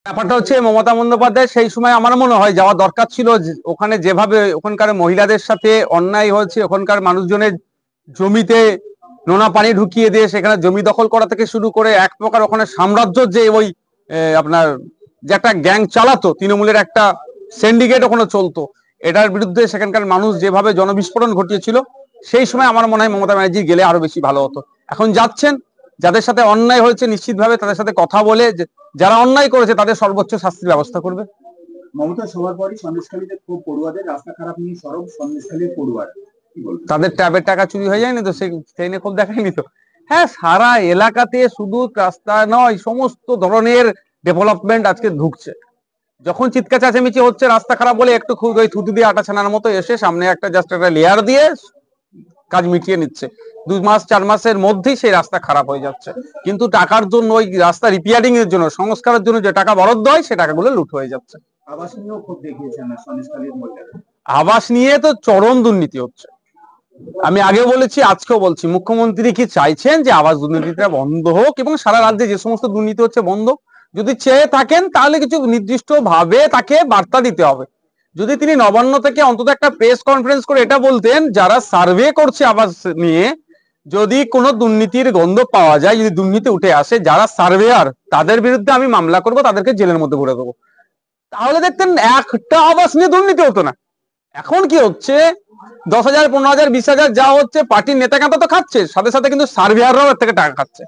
ব্যাপারটা হচ্ছে মমতা বন্দ্যোপাধ্যায় সেই সময় আমার মনে হয় যাওয়া দরকার ছিল। ওখানে যেভাবে ওখানকার মহিলাদের সাথে অন্যায় হয়েছে, ওখানকার মানুষজনের জমিতে নোনা পানি ঢুকিয়ে দিয়ে সেখানে জমি দখল করা থেকে শুরু করে এক প্রকার ওখানে সাম্রাজ্য যে ওই আপনার যে একটা গ্যাং চালাতো, তৃণমূলের একটা সিন্ডিকেট ওখানে চলতো, এটার বিরুদ্ধে সেখানকার মানুষ যেভাবে জনবিস্ফোরণ ঘটিয়েছিল, সেই সময় আমার মনে হয় মমতা ব্যানার্জি গেলে আরো বেশি ভালো হতো। এখন যাচ্ছেন, যাদের সাথে অন্যায় হয়েছে নিশ্চিতভাবে তাদের সাথে কথা বলে যারা অন্যায় করেছে তাদের সর্বোচ্চ শাস্তির ব্যবস্থা করবে। মমতা সবার পরই সন্দেশখালীতে খুব পড়ুয়াদের রাস্তা খারাপ নিয়ে সরব সন্দেশখালীর পড়ুয়ার, তাদের ট্যাবের টাকা চুরি হয়ে যায়নি তো, সেই নিয়ে খুব দেখায়নি তো। হ্যাঁ, সারা এলাকাতে শুধু রাস্তা নয়, সমস্ত ধরনের ডেভেলপমেন্ট আজকে ঢুকছে। যখন চিৎকার চেঁচামেচি হচ্ছে রাস্তা খারাপ বলে, একটু খুব ওই থুতু দিয়ে আটা ছানার মতো এসে সামনে একটা জাস্ট একটা লেয়ার দিয়ে কাজ মিটিয়ে নিচ্ছে। 2 মাস 4 মাসের মধ্যেই সেই রাস্তা খারাপ হয়ে যাচ্ছে, কিন্তু টাকার জন্য ওই রাস্তা রিপেয়ারিং এর জন্য, সংস্কারের জন্য যে টাকা বরাদ্দ হয় সে টাকাগুলো লুট হয়ে যাচ্ছে। আবাস নিয়েও খুব দেখিয়েছেন সন্দেশখালীর মহিলারা। আবাস নিয়ে তো চরম দুর্নীতি হচ্ছে। আমি আগেও বলেছি, আজকেও বলছি, মুখ্যমন্ত্রী কি চাইছেন যে আবাস দুর্নীতিটা বন্ধ হোক এবং সারা রাজ্যে যে সমস্ত দুর্নীতি হচ্ছে বন্ধ? যদি চেয়ে থাকেন তাহলে কিছু নির্দিষ্ট ভাবে তাকে বার্তা দিতে হবে। যদি তিনি নবান্ন থেকে অন্তত একটা প্রেস কনফারেন্স করে এটা বলতেন, যারা সার্ভে করছে আবাস নিয়ে, যদি কোনো দুর্নীতির গন্ধ পাওয়া যায়, যদি দুর্নীতি উঠে আসে, যারা সার্ভেয়ার তাদের বিরুদ্ধে আমি মামলা করব, তাদেরকে জেলের মধ্যে ভরে দেবো, তাহলে দেখতেন একটা আবাস নিয়ে দুর্নীতি হতো না। এখন কি হচ্ছে, 10,000 15,000 20,000 যা হচ্ছে, পার্টির নেতাকান্তা তো খাচ্ছে, সাথে সাথে কিন্তু সার্ভেয়াররাও এর থেকে টাকা খাচ্ছে।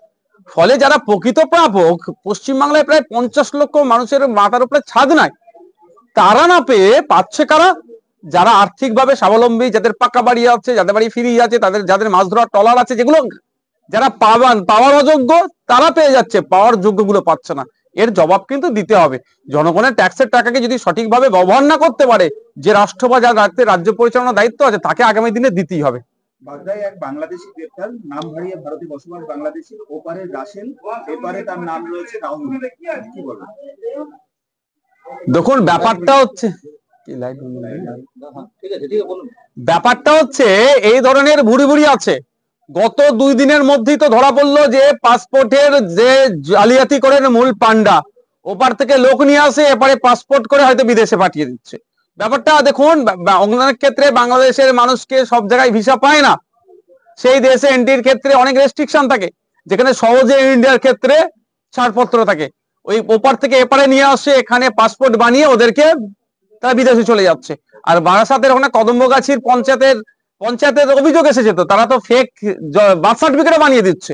ফলে যারা প্রকৃত প্রাপক, পশ্চিমবাংলায় প্রায় 50 লক্ষ মানুষের মাথার উপরে ছাদ নাই, তারা না পেয়ে পাচ্ছে কারা? যারা আর্থিকভাবে স্বাবলম্বী, যাদের পাকা বাড়ি আছে, যাদের বাড়ি ফিরিয়ে আছে, যাদের মাছ ধরার ট্রলার আছে, যেগুলো যারা পাওয়ার অযোগ্য তারা পেয়ে যাচ্ছে, পাওয়ার যোগ্য গুলো পাচ্ছে না। এর জবাব কিন্তু দিতে হবে। জনগণের ট্যাক্সের টাকাকে যদি সঠিকভাবে ব্যবহার না করতে পারে, যে রাষ্ট্র বা যার রাজ্য পরিচালনার দায়িত্ব আছে, তাকে আগামী দিনে দিতেই হবে। বাগদায় এক বাংলাদেশি গ্রেপ্তার, নাম হারিয়ে ভারতে বসবাস বাংলাদেশি, ওপারে রাসেল, এপারে তার নাম রয়েছে রাহুল। কি বলবেন? দেখুন, ব্যাপারটা হচ্ছে এই ধরনের ভুড়ি ভুড়ি আছে। গত 2 দিনের মধ্যেই তো ধরা পড়লো যে পাসপোর্টের যে জালিয়াতি করেন মূল পান্ডা, ওপার থেকে লোক নিয়ে আসে, এপারে পাসপোর্ট করে হয়তো বিদেশে পাঠিয়ে দিচ্ছে। ব্যাপারটা দেখুন, অনেক ক্ষেত্রে বাংলাদেশের মানুষকে সব জায়গায় ভিসা পায় না, সেই দেশে এন্ট্রির ক্ষেত্রে অনেক রেস্ট্রিকশন থাকে, যেখানে সহজে ইন্ডিয়ার ক্ষেত্রে ছাড়পত্র থাকে। ওই ওপার থেকে এপারে নিয়ে আসে, এখানে পাসপোর্ট বানিয়ে ওদেরকে তারা বিদেশে চলে যাচ্ছে। আর বারাসাতের ওখানে কদম্বগাছির পঞ্চায়েতের অভিযোগ এসেছে, তো তারা তো ফেক বার্থ সার্টিফিকেট বানিয়ে দিচ্ছে।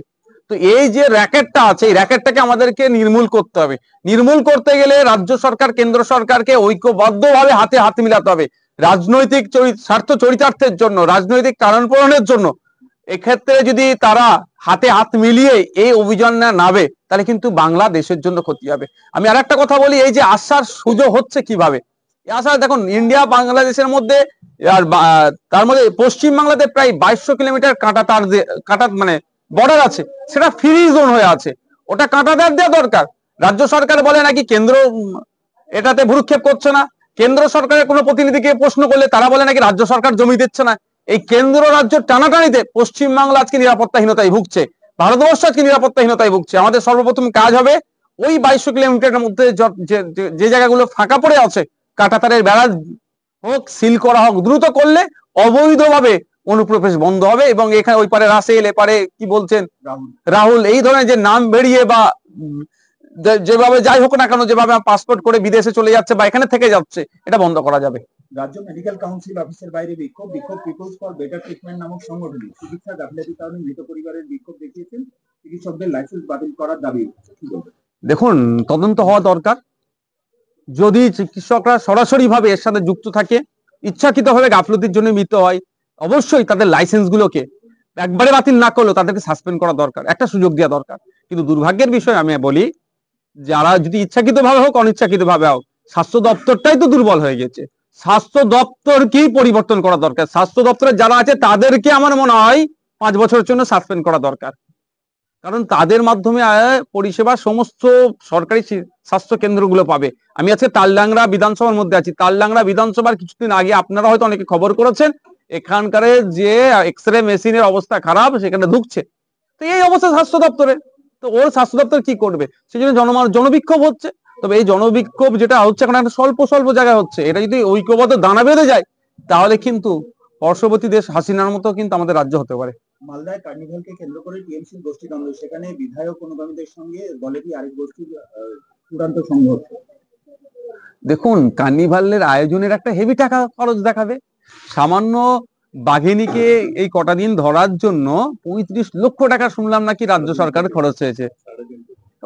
তো এই যে র্যাকেটটা আছে, এই র্যাকেটটাকে আমাদেরকে নির্মূল করতে হবে। নির্মূল করতে গেলে রাজ্য সরকার কেন্দ্র সরকারকে ঐক্যবদ্ধভাবে হাতে হাত মিলাতে হবে, রাজনৈতিক স্বার্থ চরিতার্থের জন্য, রাজনৈতিক কারণ পূরণের জন্য। এক্ষেত্রে যদি তারা হাতে হাত মিলিয়ে এই অভিযান না নামে, তাহলে কিন্তু বাংলাদেশের জন্য ক্ষতি হবে। আমি আর একটা কথা বলি, এই যে আসার সুযোগ হচ্ছে কিভাবে আসা, দেখুন, ইন্ডিয়া বাংলাদেশের মধ্যে আর তার মধ্যে পশ্চিম বাংলাতে প্রায় 2200 কিলোমিটার কাঁটা মানে বর্ডার আছে, সেটা ফ্রি জোন হয়ে আছে। ওটা কাঁটাতার দেওয়া দরকার। রাজ্য সরকার বলে নাকি কেন্দ্র এটাতে ভ্রুক্ষেপ করছে না, কেন্দ্র সরকারের কোনো প্রতিনিধিকে প্রশ্ন করলে তারা বলে নাকি রাজ্য সরকার জমি দিচ্ছে না। এই কেন্দ্র রাজ্য টানাটানিতে পশ্চিমবাংলা আজকে নিরাপত্তাহীনতায় ভুগছে, ভারতবর্ষ আজকে নিরাপত্তাহীনতায় ভুগছে। আমাদের সর্বপ্রথম কাজ হবে ওই 2200 কিলোমিটারের মধ্যে যে জায়গাগুলো ফাঁকা পড়ে আছে, কাঁটাতারের বেড়া হোক, সিল করা হোক, দ্রুত করলে অবৈধভাবে অনুপ্রবেশ বন্ধ হবে। এবং এখানে ওই পারে রাসেল, এপারে কি বলছেন রাহুল, এই ধরনের যে নাম বেরিয়ে বা যেভাবে যাই হোক না কেন, যেভাবে পাসপোর্ট করে বিদেশে চলে যাচ্ছে বা এখানে থেকে যাচ্ছে, এটা বন্ধ করা যাবে। রাজ্য মেডিকেল কাউন্সিল অফিসের বাইরে বিক্ষোভ পিপলস ফর বেটার ট্রিটমেন্ট নামক সংগঠনে চিকিৎসা গাফিলতির কারণে মৃত পরিবারের বিক্ষোভ দেখিয়েছেন, চিকিৎসকদের লাইসেন্স বাতিল করার দাবি। দেখুন, তদন্ত হওয়া দরকার। যদি চিকিৎসকরা সরাসরি ভাবে এর সাথে যুক্ত থাকে, ইচ্ছাকৃতভাবে গাফলতির জন্য মৃত হয়, অবশ্যই তাদের লাইসেন্স গুলোকে একবারে বাতিল না করলেও তাদেরকে সাসপেন্ড করা দরকার, একটা সুযোগ দেওয়া দরকার। কিন্তু দুর্ভাগ্যের বিষয় আমি বলি, যারা যদি ইচ্ছাকৃতভাবে হোক অনিচ্ছাকৃতভাবে হোক, স্বাস্থ্য দপ্তরটাই তো দুর্বল হয়ে গেছে। স্বাস্থ্য দপ্তরকেই পরিবর্তন করা দরকার। স্বাস্থ্য দপ্তরে যারা আছে তাদেরকে আমার মনে হয় 5 বছরের জন্য সাসপেন্ড করা দরকার। কারণ তাদের মাধ্যমে পরিষেবা সমস্ত সরকারি স্বাস্থ্য কেন্দ্রগুলো পাবে। আমি আজকে তালডাংরা বিধানসভার মধ্যে আছি। তালডাংরা বিধানসভার কিছুদিন আগে আপনারা হয়তো অনেকে খবর করেছেন, এখানকার যে এক্সরে মেশিনের অবস্থা খারাপ, সেখানে ঢুকছে। তো এই অবস্থা স্বাস্থ্য দপ্তরে, তো ওর স্বাস্থ্য দপ্তর কি করবে? সেই জন্য জনবিক্ষোভ হচ্ছে। তবে এই জনবিক্ষোভ যেটা হচ্ছে এখন একটা স্বল্প স্বল্প জায়গায় হচ্ছে, এটা যদি ঐক্যবদ্ধ দানা বেঁধে যায় তাহলে কিন্তু পার্শ্ববর্তী দেশ হাসিনার মতো কিন্তু আমাদের রাজ্য হতে পারে। মালদায় কার্নিভালকে কেন্দ্র করে টিএমসির গোষ্ঠীদ্বন্দ্ব, সেখানে বিধায়ক অনুগামীদের সঙ্গে দলেরই আরেক গোষ্ঠীর চূড়ান্ত সংঘর্ষ। দেখুন, কার্নিভালের আয়োজনের একটা হেভি টাকা খরচ দেখাবে। সামান্য বাঘিনীকে এই কটা দিন ধরার জন্য 35 লক্ষ টাকা শুনলাম নাকি রাজ্য সরকারের খরচ হয়েছে।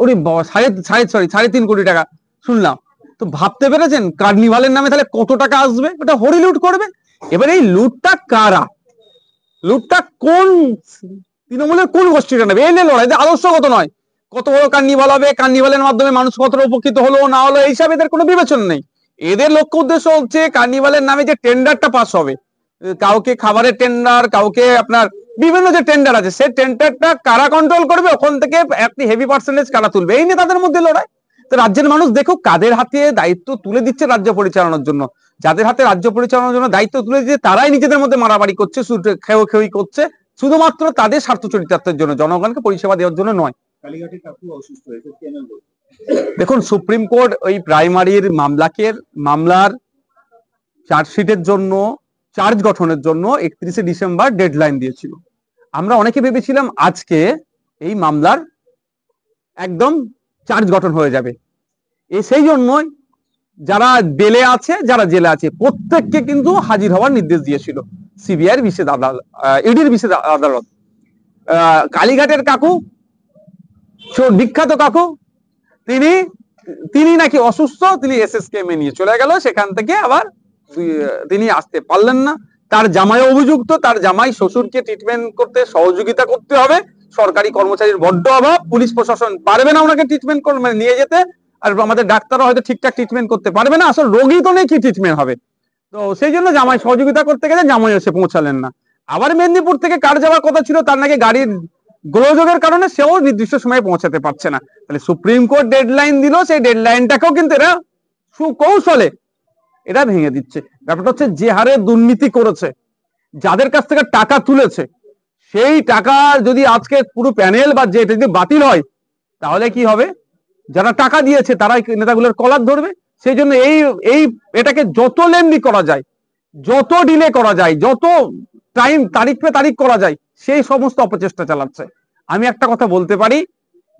ওরে বাবা, 3.5 কোটি টাকা শুনলাম। তো ভাবতে পেরেছেন কার্নিভালের নামে তাহলে কত টাকা আসবে? ওটা হরি লুট করবে। এবার এই লুটটা কারা, লুটটা কোন তৃণমূলের কোন গোষ্ঠীটা নেবে? এই নিয়ে লড়াই, আদর্শগত নয়। কত বড় কার্নিভাল হবে, কার্নিভালের মাধ্যমে মানুষ কতটা উপকৃত হলো না হলো এইসব এদের কোনো বিবেচনা নেই। এদের লক্ষ্য উদ্দেশ্য হচ্ছে কার্নিভালের নামে যে টেন্ডারটা পাস হবে, কাউকে খাবারের টেন্ডার, কাউকে আপনার বিভিন্ন যে টেন্ডার আছে, সেই টেন্ডারটা কারা কন্ট্রোল করবে, ওখান থেকে একটি হেভি পার্সেন্টেজ কারা তুলবে, এই নিয়ে তাদের মধ্যে লড়াই। তো রাজ্যের মানুষ দেখুক কাদের হাতে দায়িত্ব তুলে দিচ্ছে রাজ্য পরিচালনার জন্য। যাদের হাতে রাজ্য পরিচালনার জন্য দায়িত্ব তুলে দিচ্ছে তারাই নিজেদের মধ্যে মারামারি করছে, খেই করছে, শুধুমাত্র তাদের স্বার্থ চরিতার্থের জন্য, জনগণকে পরিষেবা দেওয়ার জন্য নয়। কালীঘাটে কাকু অসুস্থ হয়েছে, দেখুন, সুপ্রিম কোর্ট ওই প্রাইমারির মামলার চার্জশিটের জন্য, চার্জ গঠনের জন্য 31শে ডিসেম্বর ডেডলাইন দিয়েছিল। আমরা অনেকে ভেবেছিলাম আজকে এই মামলার একদম চার্জ গঠন হয়ে যাবে। সেই জন্যই যারা বেলে আছে, যারা জেলে আছে, প্রত্যেককে কিন্তু হাজির হওয়ার নির্দেশ দিয়েছিল সিবিআইয়ের বিশেষ আদালত, ইডির বিশেষ আদালত। কালীঘাটের কাকু, বিখ্যাত কাকু, তিনি নাকি অসুস্থ, তিনি এসএসকেএম নিয়ে চলে গেল, সেখান থেকে আবার তিনি আসতে পারলেন না। তার জামাই অভিযুক্ত, তার জামাই শ্বশুরকে ট্রিটমেন্ট করতে সহযোগিতা করতে হবে, সরকারি কর্মচারীর বড্ড অভাব, পুলিশ প্রশাসন পারবে না ওনাকে ট্রিটমেন্ট নিয়ে যেতে, আর আমাদের ডাক্তাররা হয়তো ঠিকঠাক ট্রিটমেন্ট করতে পারবে না, আসলে রোগী তো নেই, কি ট্রিটমেন্ট হবে? তো সেই জন্য জামাই সহযোগিতা করতে গেলে জামাই এসে পৌঁছালেন না। আবার মেদিনীপুর থেকে কার যাওয়ার কথা ছিল, তার নাকি গাড়ির গোলযোগের কারণে সেও নির্দিষ্ট সময়ে পৌঁছাতে পারছে না। তাহলে সুপ্রিম কোর্ট ডেডলাইন দিল, সেই ডেডলাইনটাকেও কিন্তু এরা সুকৌশলে এটা ভেঙে দিচ্ছে। ব্যাপারটা হচ্ছে যে হারে দুর্নীতি করেছে, যাদের কাছ থেকে টাকা তুলেছে, সেই টাকা যদি আজকে পুরো প্যানেল বা যে যদি বাতিল হয় তাহলে কি হবে? যারা টাকা দিয়েছে তারাই নেতাগুলোর কলার ধরবে। সেই জন্য এটাকে যত লেন্দি করা যায়, যত ডিলে করা যায়, যত তারিখ পে তারিখ করা যায়, সেই সমস্ত অপচেষ্টা চালাচ্ছে। আমি একটা কথা বলতে পারি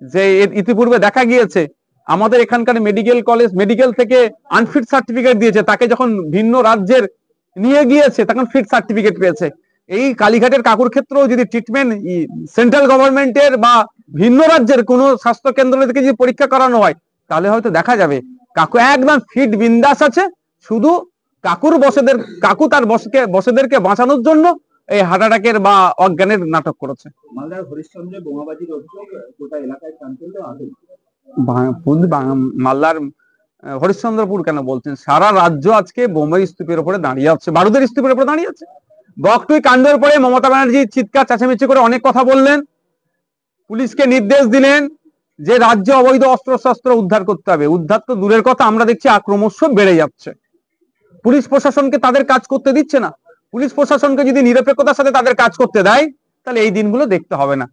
যে ইতিপূর্বে দেখা গিয়েছে আমাদের এখানকার মেডিকেল থেকে আনফিট সার্টিফিকেট দিয়েছে, তাকে যখন ভিন্ন রাজ্যের নিয়ে গিয়েছে তখন ফিট সার্টিফিকেট পেয়েছে। এই কালীঘাটের কাকুর ক্ষেত্রেও যদি ট্রিটমেন্ট সেন্ট্রাল গভর্নমেন্টের বা ভিন্ন রাজ্যের কোনো স্বাস্থ্য কেন্দ্র থেকে যদি পরীক্ষা করানো হয় তাহলে হয়তো দেখা যাবে কাকু একদম ফিট বিন্দাস আছে। শুধু কাকু তার বসেদেরকে বাঁচানোর জন্য এই হার্ট অ্যাটাকের বা অজ্ঞানের নাটক করেছে। মালদার হরিশ্চন্দ্রে বোমাবাজির অভিযোগ, গোটা এলাকায় চাঞ্চল্য, আতঙ্ক। মালদার হরিশ্চন্দ্রপুর কেন বলছেন? সারা রাজ্য আজকে বোমার স্তূপের উপরে দাঁড়িয়ে আছে, বারুদের স্তূপের উপরে দাঁড়িয়ে আছে। বকটুই কাণ্ডের পরে মমতা ব্যানার্জি চিৎকার চেঁচামেচি করে অনেক কথা বললেন, পুলিশকে নির্দেশ দিলেন যে রাজ্যে অবৈধ অস্ত্রশস্ত্র উদ্ধার করতে হবে। উদ্ধার তো দূরের কথা, আমরা দেখছি আক্রমণ বেড়ে যাচ্ছে। পুলিশ প্রশাসনকে তাদের কাজ করতে দিচ্ছে না। পুলিশ প্রশাসনকে যদি নিরপেক্ষতার সাথে তাদের কাজ করতে দেয় তাহলে এই দিনগুলো দেখতে হবে না।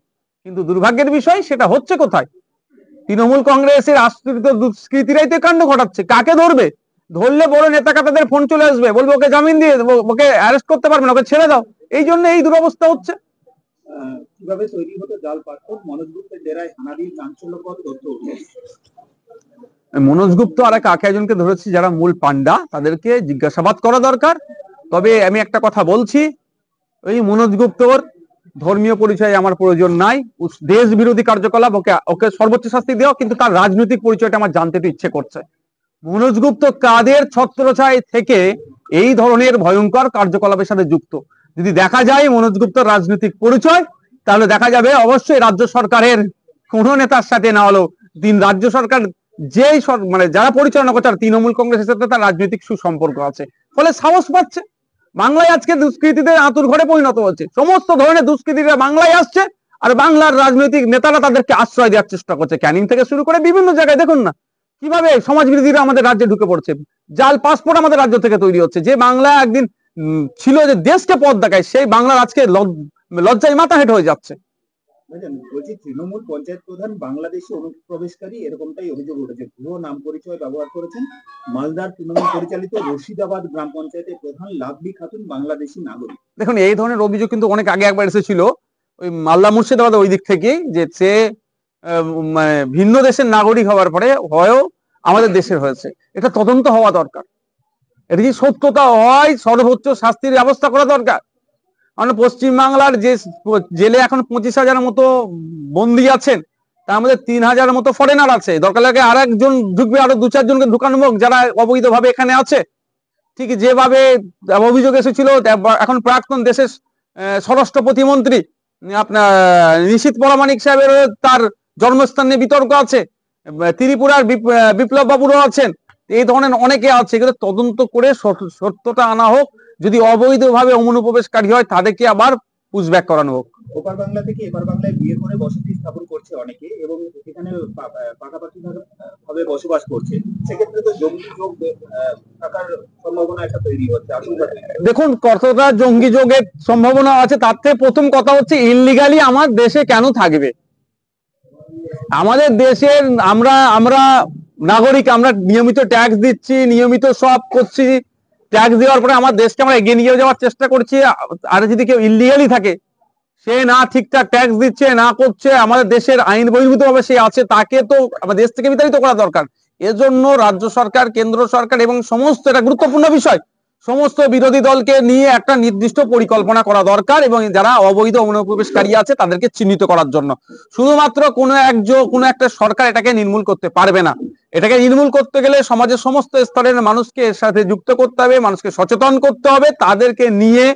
কিন্তু দুর্ভাগ্যের বিষয় সেটা হচ্ছে কোথায়? তৃণমূল কংগ্রেসের আশ্রিত দুষ্কৃতীরাই তো কাণ্ড ঘটাচ্ছে। কাকে ধরবে? ধরলে বড় নেতা কাতাদের ফোন চলে আসবে, বলবে ওকে জামিন দিয়ে ওকে অ্যারেস্ট করতে পারবে না, ওকে ছেড়ে দাও। এই জন্য এই দুরবস্থা হচ্ছে। কিভাবে তৈরি হতো জাল পাসপোর্ট? মনোজ গুপ্তের ডেরায় হানাবির চাঞ্চল্যকর তথ্য উঠে। মনোজ গুপ্ত আর কাকে একজনকে ধরেছি যারা মূল পান্ডা, তাদেরকে জিজ্ঞাসাবাদ করা দরকার। তবে আমি একটা কথা বলছি, ওই মনোজ গুপ্তর ধর্মীয় পরিচয় আমার প্রয়োজন নাই, দেশ বিরোধী কার্যকলাপ, ওকে সর্বোচ্চ শাস্তি দেওয়া, কিন্তু তার রাজনৈতিক পরিচয়টা আমার জানতে একটু ইচ্ছে করছে। মনোজ গুপ্ত কাদের ছত্রছায় থেকে এই ধরনের ভয়ঙ্কর কার্যকলাপের সাথে যুক্ত? যদি দেখা যায় মনোজ গুপ্তর রাজনৈতিক পরিচয়, তাহলে দেখা যাবে অবশ্যই রাজ্য সরকারের কোন নেতার সাথে না হলেও রাজ্য সরকার যেই যারা পরিচালনা করছে তৃণমূল কংগ্রেসের সাথে তার রাজনৈতিক সুসম্পর্ক আছে, ফলে সাহস পাচ্ছে। বাংলায় আজকে দুষ্কৃতীদের আতুর ঘরে পরিণত হচ্ছে, সমস্ত ধরনের দুষ্কৃতীরা বাংলায় আসছে, আর বাংলার রাজনৈতিক নেতারা তাদেরকে আশ্রয় দেওয়ার চেষ্টা করছে। ক্যানিং থেকে শুরু করে বিভিন্ন জায়গায় দেখুন না কিভাবে সমাজ বিরোধীরা আমাদের রাজ্যে ঢুকে পড়ছে। জাল পাসপোর্ট আমাদের রাজ্য থেকে তৈরি হচ্ছে। যে বাংলা একদিন ছিল যে দেশকে পথ দেখায়, সেই বাংলার আজকে লজ্জায় মাথা হেঁট হয়ে যাচ্ছে। বুঝলেন, বলছি তৃণমূল পঞ্চায়েত প্রধান বাংলাদেশি অনুপ্রবেশকারী এরকমটাই অভিযোগ উঠেছে। ভুয়ো নাম পরিচয় ব্যবহার করেছেন। মালদার তৃণমূল পরিচালিত রশিদাবাদ গ্রাম পঞ্চায়েতের প্রধান লাভলি খাতুন বাংলাদেশি নাগরিক। দেখুন, এই ধরনের অভিযোগ কিন্তু অনেক আগে একবার এসেছিল ওই মালদা মুর্শিদাবাদ ওই দিক থেকে, যে সে মানে ভিন্ন দেশের নাগরিক হওয়ার পরে হয়েও আমাদের দেশের হয়েছে। এটা তদন্ত হওয়া দরকার। এটা যদি সত্যতা হয়, সর্বোচ্চ শাস্তির ব্যবস্থা করা দরকার। কারণ পশ্চিমবাংলার যে জেলে এখন 25,000 মতো বন্দী আছেন, তার মধ্যে 3,000 মতো ফরেনার আছে। দরকার লাগে আর একজন ঢুকবে, আরো 2-4 জনকে ঢুকানো হোক যারা অবৈধভাবে এখানে আছে। ঠিক যেভাবে অভিযোগ এসেছিল এখন প্রাক্তন দেশের স্বরাষ্ট্র প্রতিমন্ত্রী আপনার নিশীথ পরামানিক সাহেবের তার জন্মস্থান নিয়ে বিতর্ক আছে, ত্রিপুরার বিপ্লব বাবুরও আছেন। এই ধরনের অনেকে আছে, কিন্তু তদন্ত করে সত্যটা আনা হোক। যদি অবৈধভাবে অনুপ্রবেশকারী হয় তাদেরকে আবার পুশব্যাক করানো হোক। ওপার বাংলা থেকে এপার বাংলায় বিয়ে করে বসতি স্থাপন করছে অনেকে এবং এখানে পাকাপাকি ভাবে বসবাস করছে। সেক্ষেত্রে তো জঙ্গি যোগ থাকার সম্ভাবনা একটা তৈরি হচ্ছে, আশঙ্কা তৈরি হচ্ছে। দেখুন, কতটা জঙ্গি যোগের সম্ভাবনা আছে তার থেকে প্রথম কথা হচ্ছে ইললিগালি আমার দেশে কেন থাকবে? আমাদের দেশের আমরা আমরা নাগরিক, আমরা নিয়মিত ট্যাক্স দিচ্ছি, নিয়মিত সব করছি। ট্যাক্স দেওয়ার পরে আমার দেশকে আমরা এগিয়ে নিয়ে যাওয়ার চেষ্টা করছি। আর যদি কেউ ইললিগালি থাকে, সে না ঠিকঠাক ট্যাক্স দিচ্ছে, না করছে, আমাদের দেশের আইন বহির্ভূত ভাবে সে আছে, তাকে তো আমাদের দেশ থেকে বিতাড়িত করা দরকার। এজন্য রাজ্য সরকার, কেন্দ্র সরকার এবং সমস্ত, এটা গুরুত্বপূর্ণ বিষয়, সমস্ত বিরোধী দলকে নিয়ে একটা নির্দিষ্ট পরিকল্পনা করা দরকার এবং যারা অবৈধ অনুপ্রবেশকারী আছে তাদেরকে চিহ্নিত করার জন্য। শুধুমাত্র কোনো একটা সরকার এটাকে নির্মূল করতে পারবে না। এটাকে নির্মূল করতে গেলে সমাজের সমস্ত স্তরের মানুষকে এর সাথে যুক্ত করতে হবে, মানুষকে সচেতন করতে হবে, তাদেরকে নিয়ে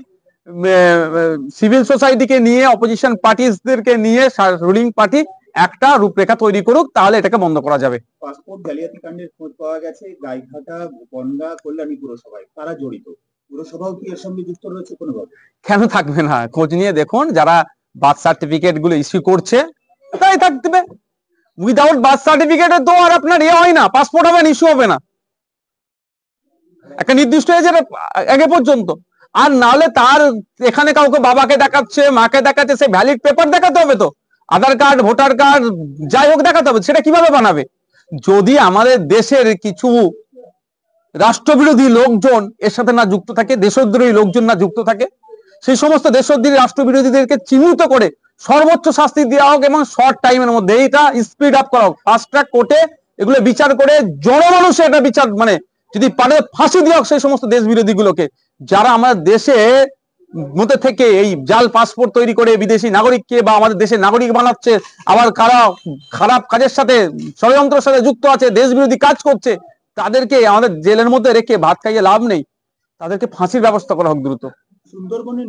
সিভিল সোসাইটিকে নিয়ে, অপোজিশন পার্টিসদেরকে নিয়ে রুলিং পার্টি একটা রূপরেখা তৈরি করুক, তাহলে এটাকে বন্ধ করা যাবে। পাসপোর্ট জালিয়াতি কাণ্ডের খোঁজ পাওয়া গেছে গাইঘাটা, বনগাঁ, কল্যাণী পুরসভায়। তারা জড়িত। পুরসভাও কি এর সঙ্গে যুক্ত রয়েছে কোনোভাবে? কেন থাকবে না? খোঁজ নিয়ে দেখুন, যারা বার্থ সার্টিফিকেট গুলো ইস্যু করছে তাই থাকবে। উইদাউট বার্থ সার্টিফিকেটে তো আর আপনার হয় না, পাসপোর্ট হবে না, ইস্যু হবে না একটা নির্দিষ্ট এজের আগে পর্যন্ত। আর নাহলে তার এখানে কাউকে বাবাকে দেখাচ্ছে, মাকে দেখাচ্ছে, সে ভ্যালিড পেপার দেখাতে হবে, তো আধার কার্ড, ভোটার কার্ড যাই হোক দেখাতে হবে। সেটা কিভাবে বানাবে? যদি আমাদের দেশের কিছু রাষ্ট্রবিরোধী লোকজন এর সাথে না যুক্ত থাকে, দেশদ্রোহী লোকজন না যুক্ত থাকে, সেই সমস্ত দেশদ্রোহী রাষ্ট্রবিরোধীদেরকে চিহ্নিত করে সর্বোচ্চ শাস্তি দেওয়া হোক এবং শর্ট টাইমের মধ্যে এইটা স্পিড আপ করা হোক। ফাস্ট ট্র্যাক কোর্টে এগুলো বিচার করে জনমানুষে এটা বিচার, মানে যদি পারে ফাঁসি দেওয়া হোক সেই সমস্ত দেশ বিরোধী গুলোকে, যারা আমাদের দেশে মধ্যে থেকে এই জাল পাসপোর্ট তৈরি করে বিদেশি নাগরিককে বা আমাদের দেশের নাগরিক বানাচ্ছে, আবার কারা খারাপ কাজের সাথে, ষড়যন্ত্রের সাথে যুক্ত আছে, দেশ বিরোধী কাজ করছে, তাদেরকে আমাদের জেলের মধ্যে রেখে ভাত খাইয়ে লাভ নেই। তাদেরকে ফাঁসির ব্যবস্থা করা হোক দ্রুত। সুন্দরবনের